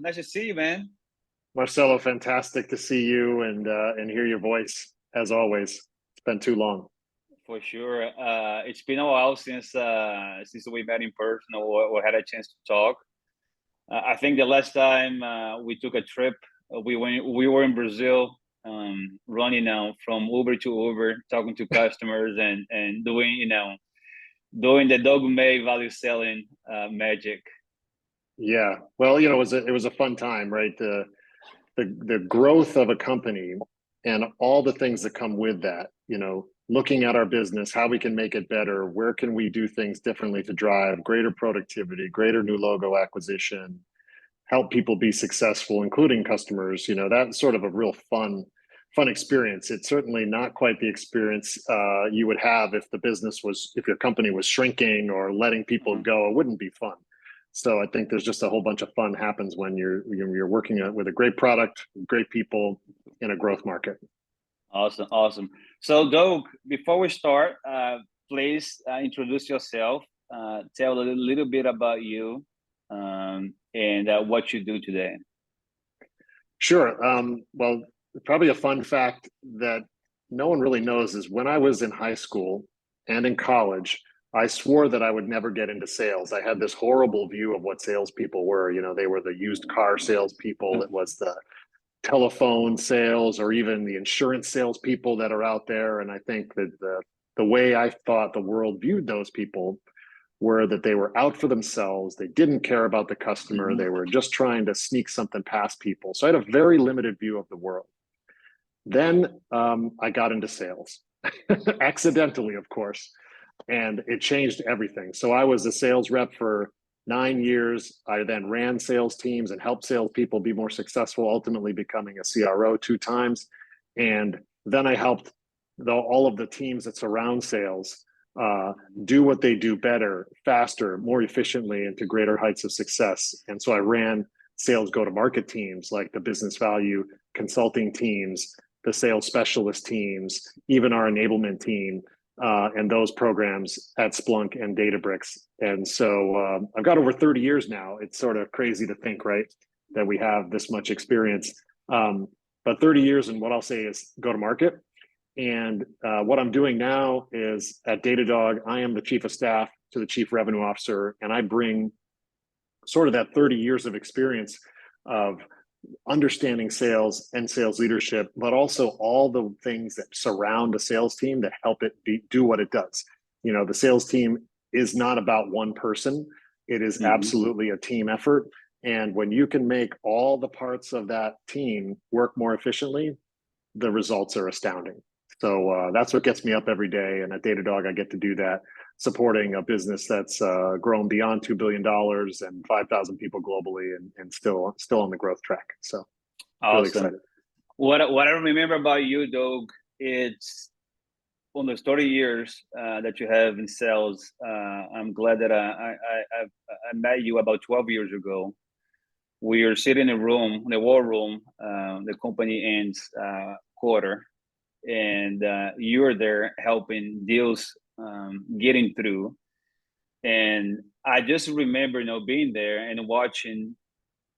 Nice to see you, man. Marcelo, fantastic to see you and hear your voice as always. It's been too long. For sure. It's been a while since we met in person or had a chance to talk. I think the last time we took a trip, we were in Brazil, running from Uber to Uber, talking to customers and doing the dogma value selling magic. Yeah. Well, it was a fun time, right? The growth of a company and all the things that come with that, looking at our business, how we can make it better, where can we do things differently to drive greater productivity, greater new logo acquisition, help people be successful, including customers. That's sort of a real fun experience. It's certainly not quite the experience you would have if your company was shrinking or letting people go. It wouldn't be fun. So I think there's just a whole bunch of fun happens when you're working with a great product, great people in a growth market. Awesome. So, Doug, before we start, please introduce yourself. Tell a little bit about you and what you do today. Sure. Well, probably a fun fact that no one really knows is when I was in high school and in college, I swore that I would never get into sales. I had this horrible view of what salespeople were. They were the used car salespeople. It was the telephone sales or even the insurance salespeople that are out there. And I think that the way I thought the world viewed those people were that they were out for themselves. They didn't care about the customer. They were just trying to sneak something past people. So I had a very limited view of the world. Then I got into sales, accidentally, of course. And it changed everything. So I was a sales rep for 9 years. I then ran sales teams and helped salespeople be more successful, ultimately becoming a CRO 2 times. And then I helped all of the teams that surround sales do what they do better, faster, more efficiently, and to greater heights of success. And so I ran sales go-to-market teams like the business value consulting teams, the sales specialist teams, even our enablement team. And those programs at Splunk and Databricks. And so I've got over 30 years now. It's sort of crazy to think, right, that we have this much experience. But 30 years, and what I'll say is go to market. And what I'm doing now is at Datadog, I am the chief of staff to the chief revenue officer, and I bring sort of that 30 years of experience of understanding sales and sales leadership, but also all the things that surround a sales team that help it do what it does. The sales team is not about one person. It is absolutely a team effort. And when you can make all the parts of that team work more efficiently, the results are astounding. So that's what gets me up every day. And at Datadog, I get to do that, supporting a business that's grown beyond $2 billion and 5,000 people globally and still on the growth track. So awesome. Really excited. What I remember about you, Doug, it's almost 30 years that you have in sales. I'm glad that I met you about 12 years ago. We are sitting in the war room, the company ends quarter, and you were there helping deals getting through. And I just remember being there and watching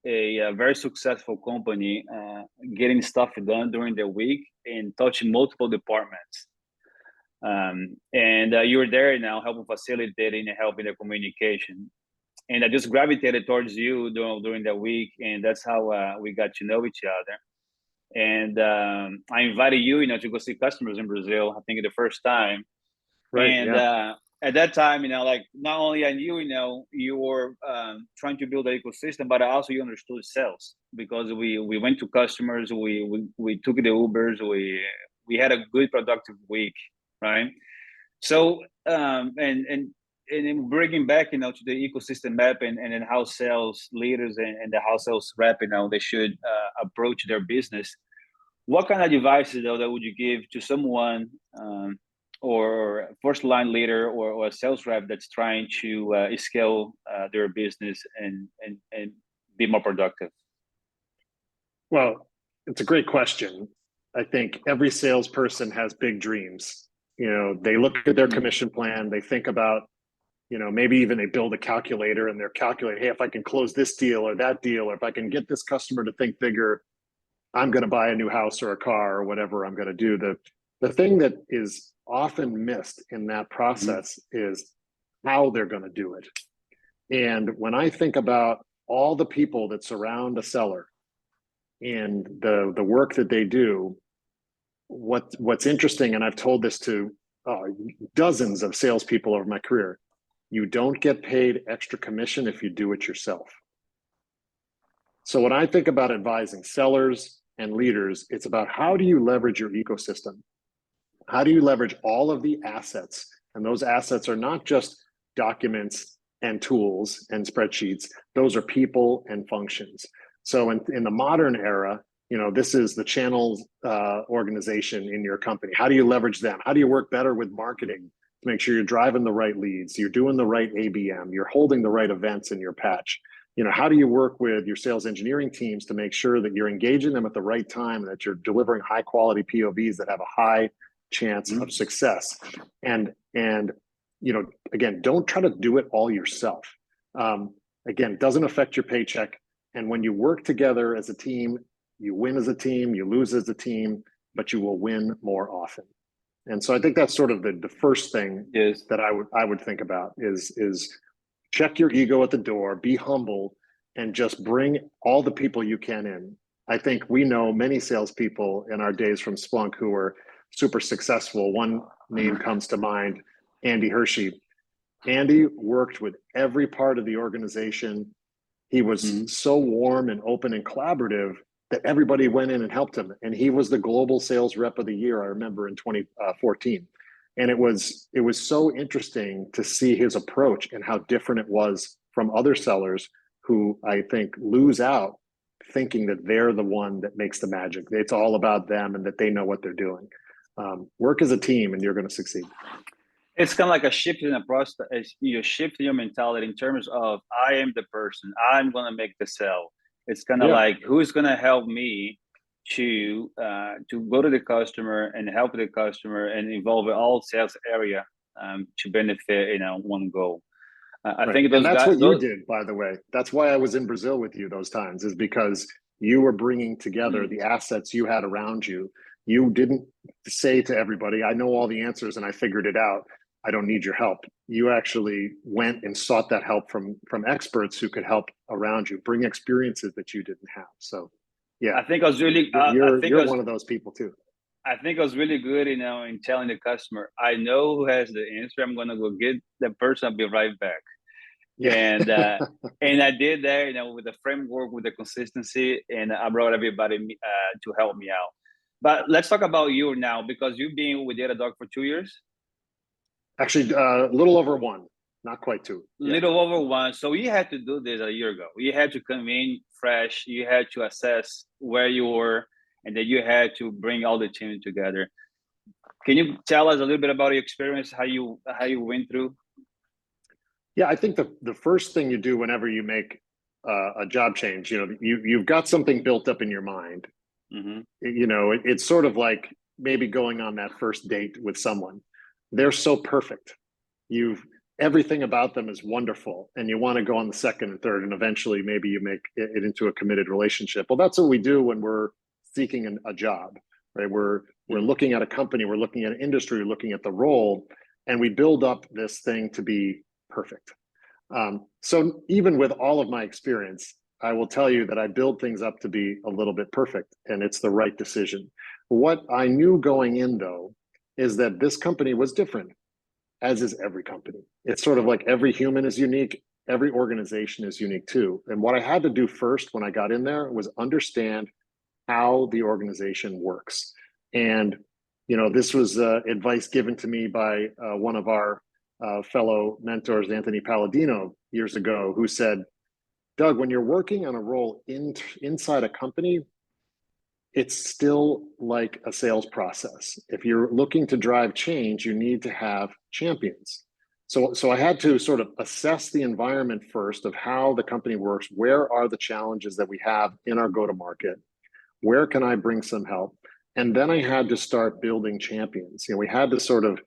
a very successful company getting stuff done during the week and touching multiple departments. And you were there now helping facilitating and helping the communication. And I just gravitated towards you during the week, and that's how we got to know each other. And I invited you, to go see customers in Brazil, I think the first time. Right. And yeah. At that time, like not only I knew, you were trying to build an ecosystem, but also you understood sales because we went to customers, we took the Ubers, we had a good productive week, right? So and then bringing back, to the ecosystem map and then how sales leaders and the how sales rep, they should approach their business. What kind of advices though that would you give to someone or first line leader or a sales rep that's trying to scale their business and be more productive? Well, it's a great question. I think every salesperson has big dreams. They look at their commission plan, they think about maybe even they build a calculator and they're calculating, hey, if I can close this deal or that deal, or if I can get this customer to think bigger, I'm going to buy a new house or a car or whatever I'm going to do. The thing that is often missed in that process is how they're going to do it. And when I think about all the people that surround a seller and the work that they do, what's interesting, and I've told this to dozens of salespeople over my career, you don't get paid extra commission if you do it yourself. So when I think about advising sellers and leaders, it's about how do you leverage your ecosystem? How do you leverage all of the assets? And those assets are not just documents and tools and spreadsheets. Those are people and functions. So in the modern era, this is the channels organization in your company. How do you leverage them? How do you work better with marketing to make sure you're driving the right leads, you're doing the right ABM, you're holding the right events in your patch? How do you work with your sales engineering teams to make sure that you're engaging them at the right time and that you're delivering high quality POVs that have a high chance of success? And again, don't try to do it all yourself. Again, it doesn't affect your paycheck. And when you work together as a team, you win as a team, you lose as a team, but you will win more often. And so I think that's sort of the first thing that I would think about is check your ego at the door, be humble, and just bring all the people you can in. I think we know many salespeople in our days from Splunk who were super successful. One name comes to mind, Andy Hershey. Andy worked with every part of the organization. He was so warm and open and collaborative that everybody went in and helped him. And he was the global sales rep of the year, I remember, in 2014. And it was so interesting to see his approach and how different it was from other sellers who I think lose out thinking that they're the one that makes the magic. It's all about them and that they know what they're doing. Work as a team and you're going to succeed. It's kind of like a shift in the process. You shift your mentality in terms of I am the person, I'm going to make the sale. It's kind of like who's going to help me to go to the customer and help the customer and involve all sales area to benefit one goal. I think those that's guys, what you did, by the way. That's why I was in Brazil with you those times, is because you were bringing together the assets you had around you. You didn't say to everybody, I know all the answers and I figured it out, I don't need your help. You actually went and sought that help from experts who could help around you, bring experiences that you didn't have. So yeah, I think I was really you're one of those people too. I think I was really good in telling the customer, I know who has the answer, I'm going to go get the person, I'll be right back. And and I did that with the framework, with the consistency, and I brought everybody to help me out. But let's talk about you now, because you've been with Datadog for 2 years. Actually, a little over one, not quite two. Little over one. So you had to do this a year ago. You had to come in fresh. You had to assess where you were, and then you had to bring all the team together. Can you tell us a little bit about your experience, how you went through? Yeah, I think the first thing you do whenever you make a job change, you've got something built up in your mind. It's sort of like maybe going on that first date with someone. They're so perfect. Everything about them is wonderful, and you want to go on the second and third, and eventually maybe you make it into a committed relationship. Well, that's what we do when we're seeking a job, right? We're looking at a company, we're looking at an industry, we're looking at the role, and we build up this thing to be perfect. So even with all of my experience, I will tell you that I build things up to be a little bit perfect, and it's the right decision. What I knew going in, though, is that this company was different, as is every company. It's sort of like every human is unique, every organization is unique too. And what I had to do first when I got in there was understand how the organization works. And, this was advice given to me by one of our fellow mentors, Anthony Palladino, years ago, who said, Doug, when you're working on a role inside a company, it's still like a sales process. If you're looking to drive change, you need to have champions. So I had to sort of assess the environment first of how the company works. Where are the challenges that we have in our go-to-market? Where can I bring some help? And then I had to start building champions. We had to sort of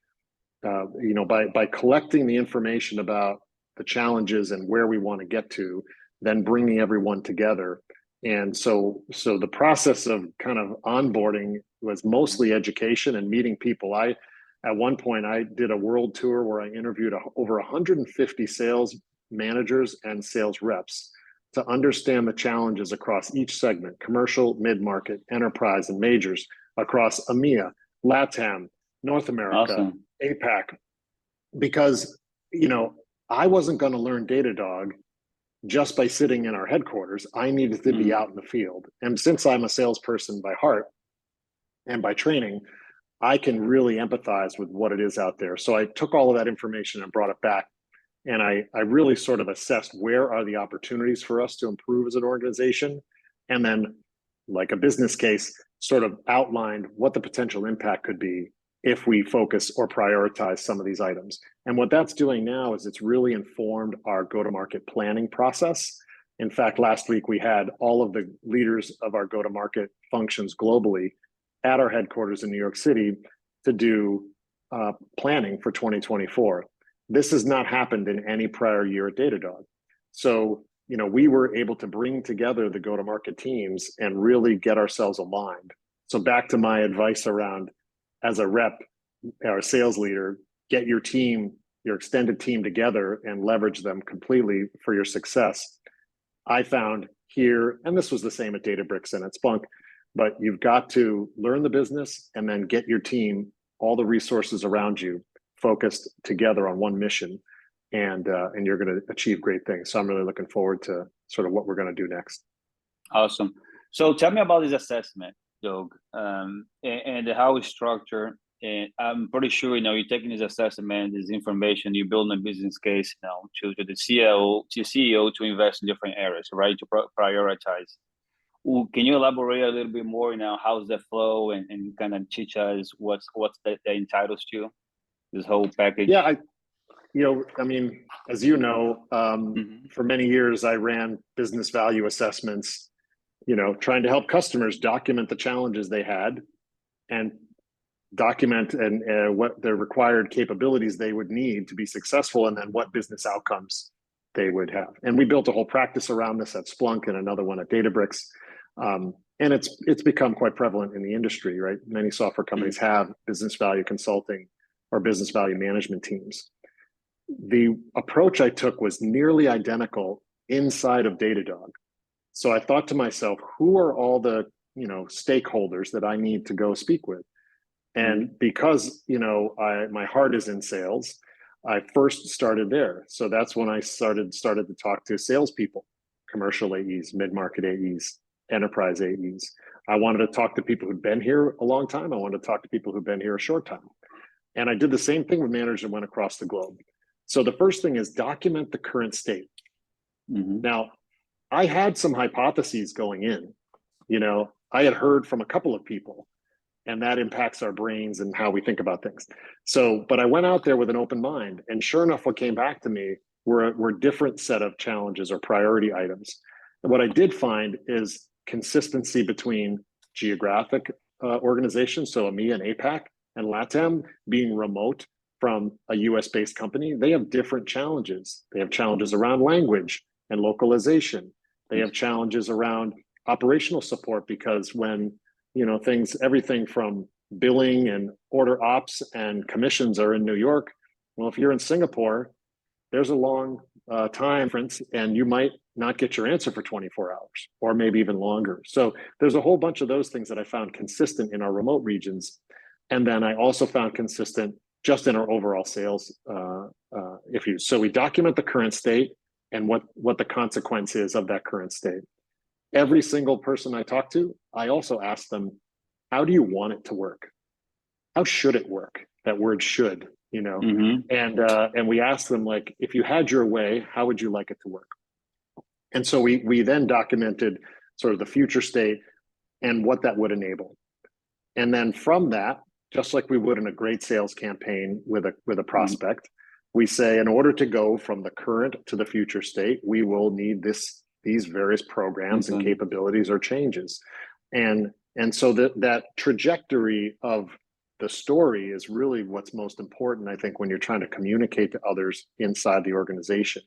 by collecting the information about the challenges and where we want to get to, then bringing everyone together. And so the process of kind of onboarding was mostly education and meeting people. At one point, I did a world tour where I interviewed over 150 sales managers and sales reps to understand the challenges across each segment: commercial, mid-market, enterprise, and majors, across EMEA, LATAM, North America, Awesome. APAC, because, I wasn't going to learn Datadog just by sitting in our headquarters. I needed to be out in the field. And since I'm a salesperson by heart and by training, I can really empathize with what it is out there. So I took all of that information and brought it back. And I really sort of assessed where are the opportunities for us to improve as an organization. And then, like a business case, sort of outlined what the potential impact could be if we focus or prioritize some of these items. And what that's doing now is it's really informed our go-to-market planning process. In fact, last week we had all of the leaders of our go-to-market functions globally at our headquarters in New York City to do planning for 2024. This has not happened in any prior year at Datadog. So, we were able to bring together the go-to-market teams and really get ourselves aligned. So back to my advice around, as a rep or a sales leader, get your team, your extended team together and leverage them completely for your success. I found here, and this was the same at Databricks and at Splunk, but you've got to learn the business and then get your team, all the resources around you, focused together on one mission, and you're going to achieve great things. So I'm really looking forward to sort of what we're going to do next. Awesome. So tell me about this assessment, Doug, and how it's structured. And I'm pretty sure, you're taking this assessment, this information, you're building a business case, to the CEO to invest in different areas, right? To prioritize. Can you elaborate a little bit more, how's the flow, and kind of teach us what's that entitles to, this whole package? Yeah, as for many years, I ran business value assessments, trying to help customers document the challenges they had and document and what the required capabilities they would need to be successful, and then what business outcomes they would have. And we built a whole practice around this at Splunk and another one at Databricks. And it's become quite prevalent in the industry, right? Many software companies have business value consulting or business value management teams. The approach I took was nearly identical inside of Datadog. So I thought to myself, who are all the stakeholders that I need to go speak with? And because my heart is in sales, I first started there. So that's when I started to talk to salespeople, commercial AEs, mid-market AEs, enterprise AEs. I wanted to talk to people who'd been here a long time. I wanted to talk to people who've been here a short time. And I did the same thing with managers that went across the globe. So the first thing is document the current state. Now, I had some hypotheses going in. I had heard from a couple of people, and that impacts our brains and how we think about things. So, but I went out there with an open mind, and sure enough, what came back to me were different set of challenges or priority items. And what I did find is consistency between geographic organizations, so EMEA and APAC, and LATAM being remote from a US-based company. They have different challenges. They have challenges around language and localization. They have challenges around operational support, because when everything from billing and order ops and commissions are in New York, well, if you're in Singapore, there's a long time difference, and you might not get your answer for 24 hours or maybe even longer. So there's a whole bunch of those things that I found consistent in our remote regions. And then I also found consistent just in our overall sales issues. So we document the current state and what the consequence is of that current state. Every single person I talk to, I also ask them, how do you want it to work? How should it work? That word should, and we ask them, like, if you had your way, how would you like it to work? And so we then documented sort of the future state and what that would enable. And then from that, just like we would in a great sales campaign with a prospect, we say, in order to go from the current to the future state, we will need these various programs and capabilities or changes. And so that trajectory of the story is really what's most important, I think, when you're trying to communicate to others inside the organization,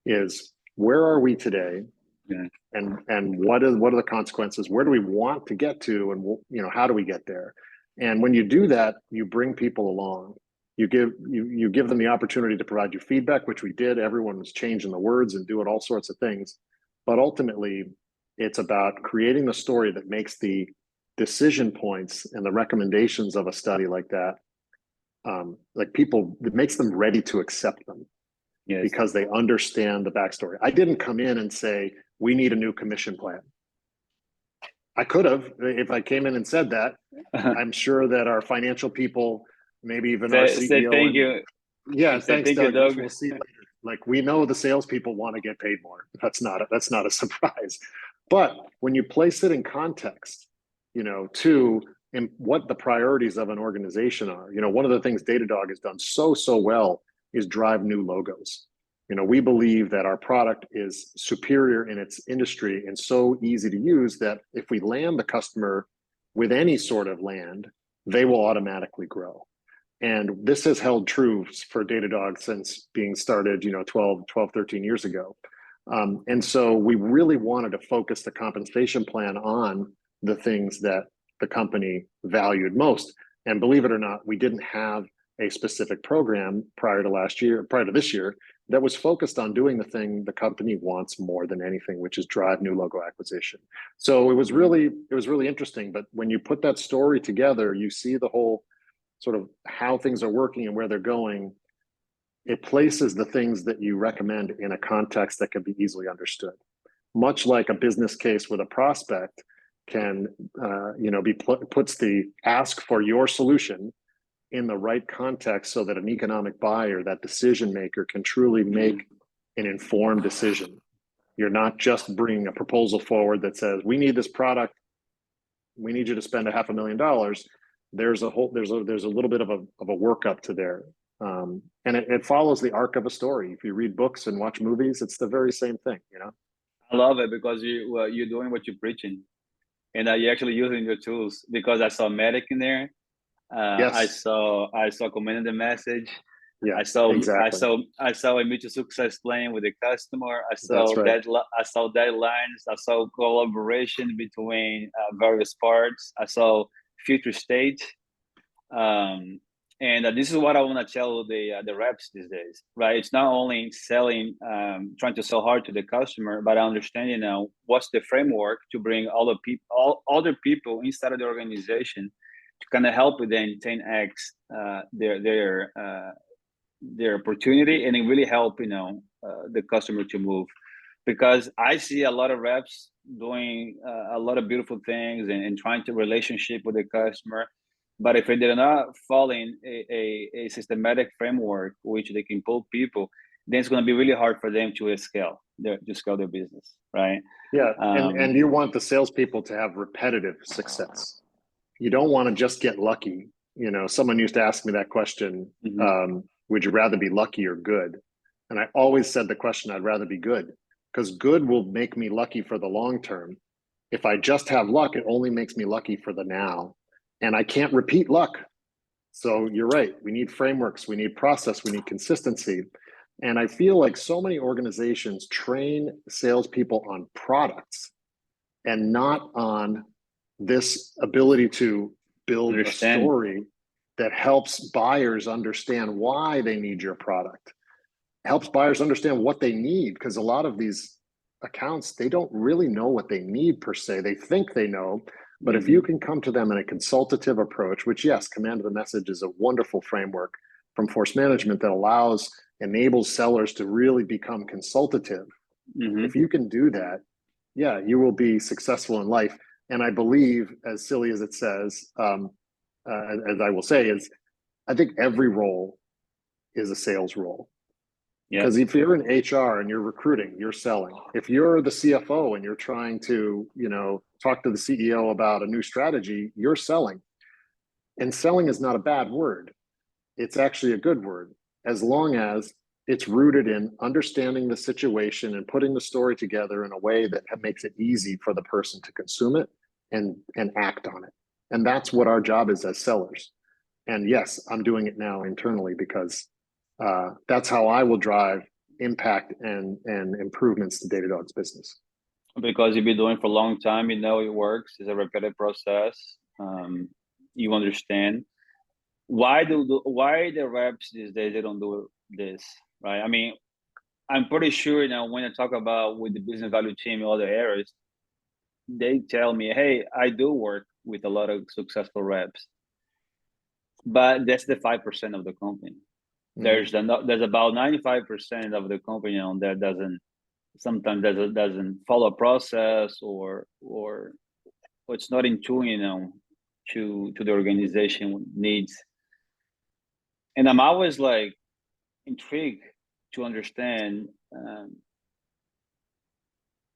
is where are we today? Yeah. And what are the consequences? Where do we want to get to? And you know, how do we get there? And when you do that, you bring people along. You give them the opportunity to provide you feedback, which we did. Everyone was changing the words and doing all sorts of things. But ultimately, it's about creating the story that makes the decision points and the recommendations of a study like that, like people, it makes them ready to accept them. Yes. Because they understand the backstory. I didn't come in and say, we need a new commission plan. I could have, if I came in and said that. I'm sure that our financial people, maybe even our CEO. Say thank you. Yeah, thanks, thank Doug. you, Doug. We'll see later. Like, we know the salespeople want to get paid more. That's not a surprise. But when you place it in context, you know, to what the priorities of an organization are, you know, one of the things Datadog has done so well is drive new logos. You know, we believe that our product is superior in its industry and so easy to use that if we land the customer with any sort of land, they will automatically grow. And this has held true for Datadog since being started, you know, 13 years ago. And so we really wanted to focus the compensation plan on the things that the company valued most. And believe it or not, we didn't have a specific program prior to this year, that was focused on doing the thing the company wants more than anything, which is drive new logo acquisition. So it was really interesting. But when you put that story together, you see the whole sort of how things are working and where they're going. It places the things that you recommend in a context that can be easily understood. Much like a business case with a prospect can, you know, puts the ask for your solution in the right context so that an economic buyer, that decision maker, can truly make an informed decision. You're not just bringing a proposal forward that says, we need this product, we need you to spend $500,000. There's a little bit of a workup to there. And it follows the arc of a story. If you read books and watch movies, it's the very same thing, you know? I love it because you're doing what you're preaching, and you're actually using your tools, because I saw Medic in there. Yes. I saw command the message. Yeah, I saw a mutual success plan with the customer. I saw deadlines. I saw collaboration between various parts. I saw future state. And this is what I want to tell the reps these days, right? It's not only selling, trying to sell hard to the customer, but understanding what's the framework to bring all other people inside of the organization to kind of help with them 10x their opportunity, and it really help the customer to move. Because I see a lot of reps doing a lot of beautiful things and trying to relationship with the customer, but if they're not following a systematic framework which they can pull people, then it's going to be really hard for them to scale their business, right? Yeah, and you want the salespeople to have repetitive success. You don't want to just get lucky. You know, someone used to ask me that question, would you rather be lucky or good? And I always said the question, I'd rather be good, because good will make me lucky for the long term. If I just have luck, it only makes me lucky for the now. And I can't repeat luck. So you're right. We need frameworks, we need process, we need consistency. And I feel like so many organizations train salespeople on products and not on this ability to build a story that helps buyers understand why they need your product, helps buyers understand what they need, because a lot of these accounts, they don't really know what they need per se. They think they know, but if you can come to them in a consultative approach, which, yes, command of the message is a wonderful framework from Force Management that enables sellers to really become consultative. If you can do that, yeah, you will be successful in life. And I believe, as silly as it says, as I will say, is I think every role is a sales role. Because if you're in HR and you're recruiting, you're selling. If you're the CFO and you're trying to, talk to the CEO about a new strategy, you're selling. And selling is not a bad word. It's actually a good word, as long as it's rooted in understanding the situation and putting the story together in a way that makes it easy for the person to consume it and act on it. And that's what our job is as sellers. And yes, I'm doing it now internally because that's how I will drive impact and improvements to Datadog's business. Because you've been doing it for a long time, you know it works. It's a repetitive process. You understand why the reps these days they don't do this, right? I mean, I'm pretty sure, you know, when I talk about with the business value team in other areas, they tell me, hey, I do work with a lot of successful reps, but that's the 5% of the company. Mm-hmm. There's about 95% of the company on that sometimes doesn't follow a process or it's not in tune, you know, to the organization needs. And I'm always like intrigued to understand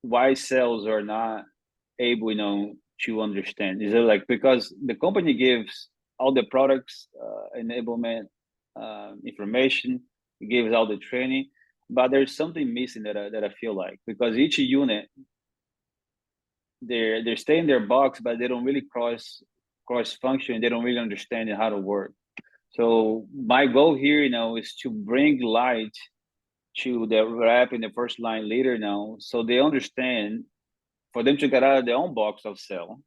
why sales are not able, you know, to understand. Is it like because the company gives all the products, enablement, information, it gives all the training, but there's something missing that I feel like, because each unit they stay in their box, but they don't really cross function. They don't really understand how to work. So my goal here, you know, is to bring light to the rep and the first line leader now, so they understand, for them to get out of their own box of sell.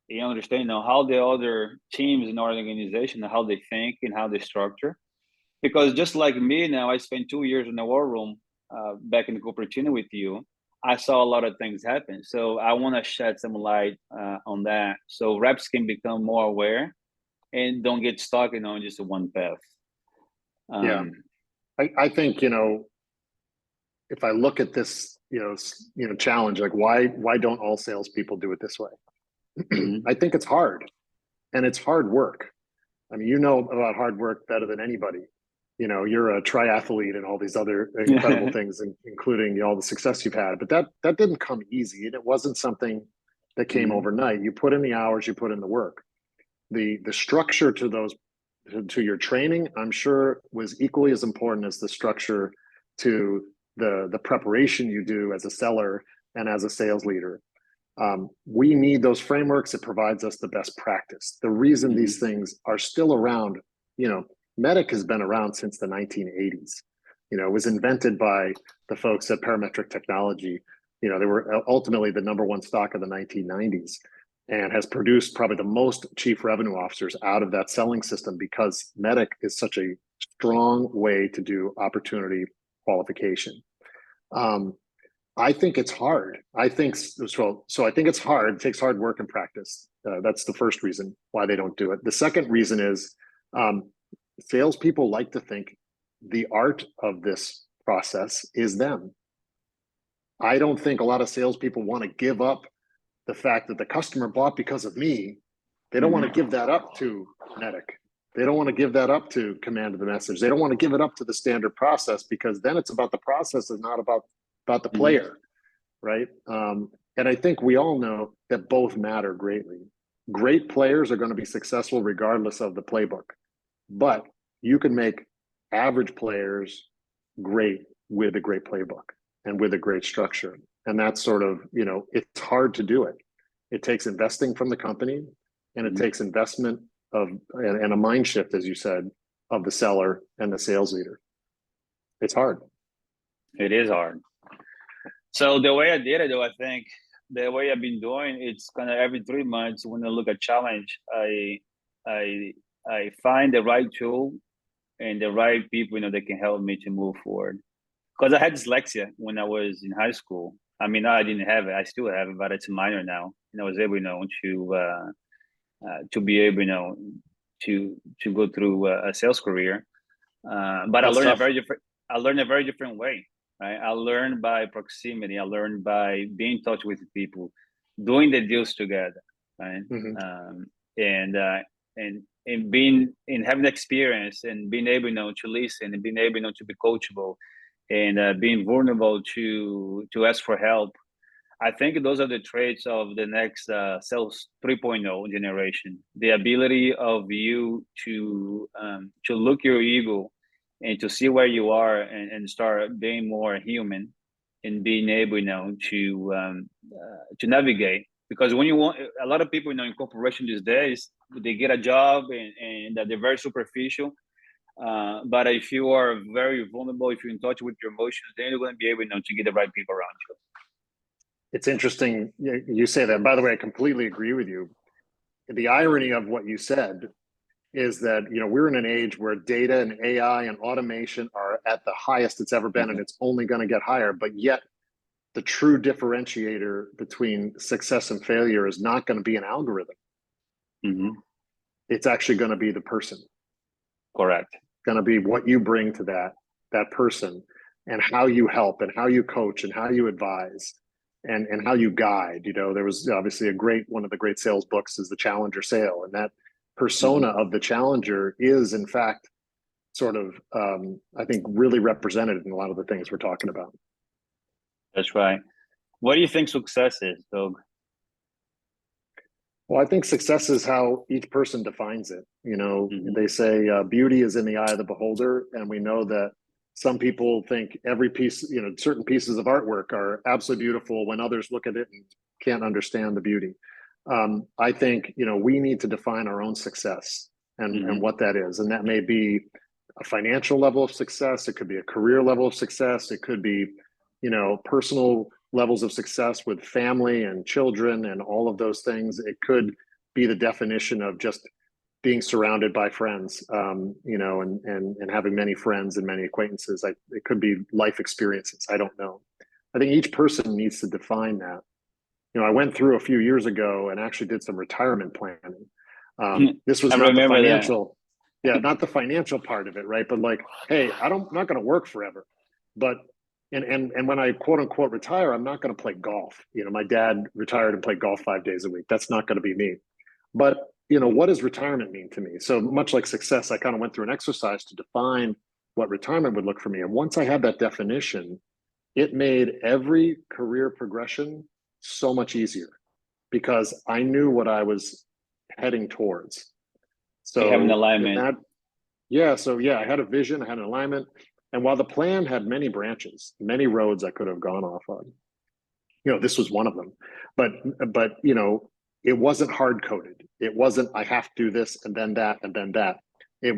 They understand, you know, how the other teams in our organization, how they think and how they structure. Because just like me now, I spent 2 years in the war room back in Cupertino with you. I saw a lot of things happen. So I want to shed some light on that, so reps can become more aware and don't get stuck, you know, in just one path. Yeah, I think, you know, if I look at this, you know, challenge, like why don't all salespeople do it this way? I think it's hard, and it's hard work. I mean, you know about hard work better than anybody. You know, you're a triathlete and all these other incredible things, including, you know, all the success you've had. But that didn't come easy, and it wasn't something that came overnight. You put in the hours, you put in the work. The structure to those to your training, I'm sure, was equally as important as the structure to the preparation you do as a seller and as a sales leader. We need those frameworks. It provides us the best practice. The reason these things are still around, you know, Medic has been around since the 1980s. You know, it was invented by the folks at Parametric Technology. You know, they were ultimately the #1 stock of the 1990s, and has produced probably the most chief revenue officers out of that selling system, because Medic is such a strong way to do opportunity qualification. I think it's hard. I think so. I think it's hard. It takes hard work and practice. That's the first reason why they don't do it. The second reason is salespeople like to think the art of this process is them. I don't think a lot of salespeople want to give up the fact that the customer bought because of me. They don't want to give that up to Medic. They don't want to give that up to command of the message. They don't want to give it up to the standard process, because then it's about the process and not about the player, right? And I think we all know that both matter greatly. Great players are going to be successful regardless of the playbook, but you can make average players great with a great playbook and with a great structure. And that's sort of, you know, it's hard to do it. It takes investing from the company, and it takes investment of and a mind shift, as you said, of the seller and the sales leader. It's hard. It is hard. So the way I did it, though, I think the way I've been doing, it's kind of every 3 months when I look at challenge, I find the right tool and the right people, you know, that can help me to move forward. Because I had dyslexia when I was in high school. I mean, I didn't have it. I still have it, but it's minor now. And I was able, you know, to be able, you know, to go through a sales career. But I learned a very different way. Right? I learned by proximity. I learned by being in touch with people, doing the deals together, right? And being and having experience and being able, you know, to listen and being able, you know, to be coachable and being vulnerable to ask for help. I think those are the traits of the next sales 3.0 generation. The ability of you to look your ego and to see where you are and start being more human and being able, you know, to navigate because when you want, a lot of people, in corporation these days, they get a job and that they're very superficial. But if you are very vulnerable, if you're in touch with your emotions, then you're going to be able, to get the right people around you. It's interesting you say that. By the way, I completely agree with you. The irony of what you said is that, we're in an age where data and AI and automation are at the highest it's ever been, and it's only going to get higher. But yet the true differentiator between success and failure is not going to be an algorithm. It's actually going to be the person. Correct. It's going to be what you bring to that person, and how you help, and how you coach, and how you advise, and how you guide. There was obviously one of the great sales books is The Challenger Sale, and that persona of the challenger is in fact sort of I think really represented in a lot of the things we're talking about. That's right. What do you think success is, Doug? Well, I think success is how each person defines it. They say beauty is in the eye of the beholder, and we know that some people think every piece, certain pieces of artwork are absolutely beautiful when others look at it and can't understand the beauty. I think, we need to define our own success and what that is. And that may be a financial level of success. It could be a career level of success. It could be, personal levels of success with family and children and all of those things. It could be the definition of just being surrounded by friends, and having many friends and many acquaintances. It could be life experiences. I don't know. I think each person needs to define that. I went through a few years ago and actually did some retirement planning. This was not the financial, not the financial part of it, right? But like, hey, I'm not going to work forever, but and when I quote unquote retire, I'm not going to play golf. My dad retired and played golf 5 days a week. That's not going to be me. But what does retirement mean to me? So much like success, I kind of went through an exercise to define what retirement would look for me. And once I had that definition, it made every career progression so much easier, because I knew what I was heading towards. So you have an alignment. I had a vision, I had an alignment. And while the plan had many branches, many roads I could have gone off on, this was one of them. But it wasn't hard coded. It wasn't, I have to do this and then that and then that. It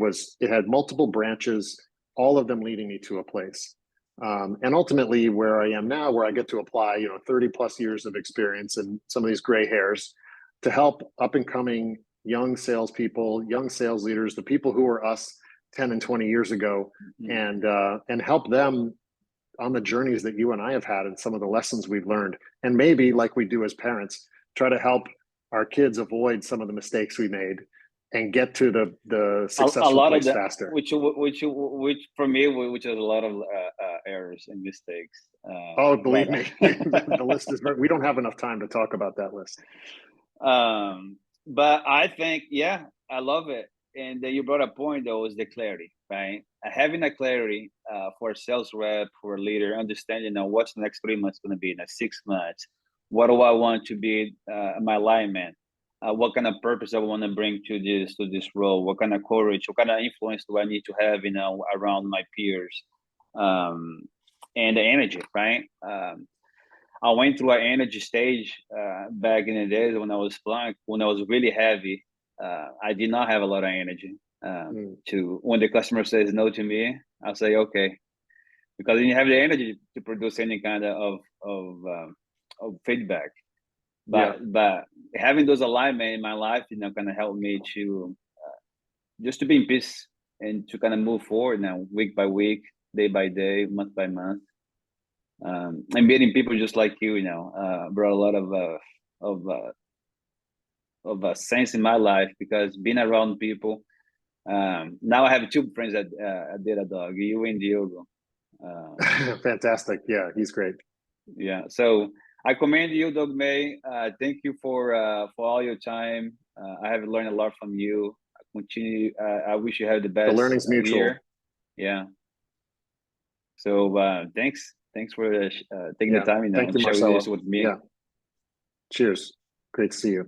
had multiple branches, all of them leading me to a place. And ultimately where I am now, where I get to apply, 30 plus years of experience and some of these gray hairs to help up and coming young salespeople, young sales leaders, the people who were us 10 and 20 years ago, and help them on the journeys that you and I have had and some of the lessons we've learned. And maybe like we do as parents, try to help our kids avoid some of the mistakes we made and get to the successful place faster. Which for me, which is a lot of errors and mistakes. Believe me, the list is we don't have enough time to talk about that list. But I think, I love it. And then you brought a point, though, is the clarity, right? Having a clarity for a sales rep, for a leader, understanding what's the next 3 months going to be, next 6 months. What do I want to be my alignment? What kind of purpose I want to bring to this role? What kind of courage? What kind of influence do I need to have, around my peers? And the energy, right? I went through an energy stage back in the days when I was Splunk, when I was really heavy. I did not have a lot of energy. When the customer says no to me, I'll say okay, because then you have the energy to produce any kind of feedback. But having those alignment in my life, kind of help me to just to be in peace and to kind of move forward now, week by week, day by day, month by month. And meeting people just like you, brought a lot of sense in my life, because being around people. Now I have 2 friends at Datadog, you and Diogo. Fantastic. Yeah, he's great. Yeah. So I commend you, Doug May. Thank you for all your time. I have learned a lot from you. I wish you have the best. The learning's mutual. Year. Yeah. So thanks for taking the time, Thank you, sharing Marcelo. this with me. Yeah. Cheers. Great to see you.